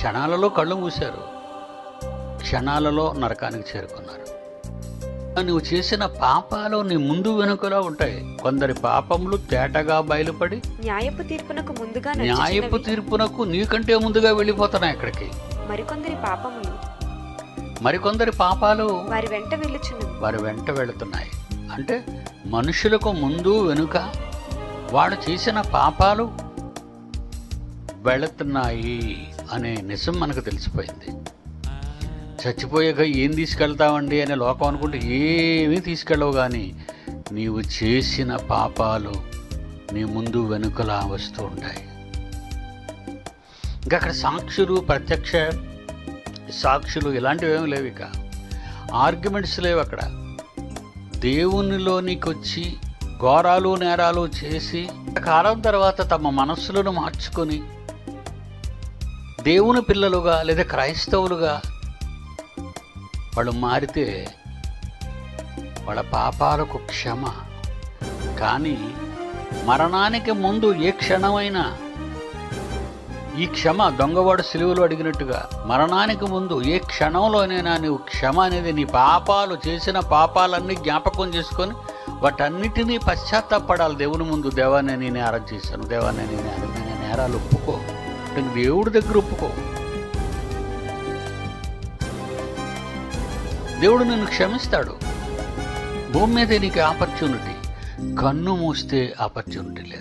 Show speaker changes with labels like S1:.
S1: క్షణాలలో కళ్ళు మూశారు, క్షణాలలో నరకానికి చేరుకున్నారు. నువ్వు చేసిన పాపాలు నీ ముందు వెనుకలా ఉంటాయి. కొందరి పాపములు తేటగా బయలుపడి
S2: న్యాయపు తీర్పునకు
S1: నీకంటే ముందుగా వెళ్ళిపోతున్నాయి అక్కడికి. మరికొందరి పాపాలు వారి వెంట వెళుతున్నాయి. అంటే మనుషులకు ముందు వెనుక వాడు చేసిన పాపాలు వెళుతున్నాయి అనే నిజం మనకు తెలిసిపోయింది. చచ్చిపోయాక ఏం తీసుకెళ్తామండి అనే లోకం అనుకుంటే ఏమీ తీసుకెళ్ళవు, కానీ నీవు చేసిన పాపాలు నీ ముందు వెనుకలా వస్తూ ఉంటాయి. ఇంకా అక్కడ సాక్షులు, ప్రత్యక్ష సాక్షులు ఇలాంటివి ఏమి లేవు. ఇక ఆర్గ్యుమెంట్స్ లేవు. అక్కడ దేవునిలోనికి వచ్చి ఘోరాలు నేరాలు చేసి కాలం తర్వాత తమ మనస్సులను మార్చుకొని దేవుని పిల్లలుగా లేదా క్రైస్తవులుగా వాళ్ళు మారితే వాళ్ళ పాపాలకు క్షమ. కానీ మరణానికి ముందు ఏ క్షణమైనా ఈ క్షమ, దొంగవాడు సిలువలో అడిగినట్టుగా మరణానికి ముందు ఏ క్షణంలోనైనా నీవు క్షమ అనేది, నీ పాపాలు చేసిన పాపాలన్నీ జ్ఞాపకం చేసుకొని వాటన్నిటినీ పశ్చాత్తాపడాలి దేవుని ముందు. దేవాన్ని నేను నేరం చేశాను, దేవాన్ని నేను నేరాలు ఒప్పుకో, దేవుడి దగ్గర ఒప్పుకో. దేవుడు నిన్ను క్షమిస్తాడు. భూమి మీద నీకు ఆపర్చునిటీ, కన్ను మూస్తే ఆపర్చునిటీ లేదు.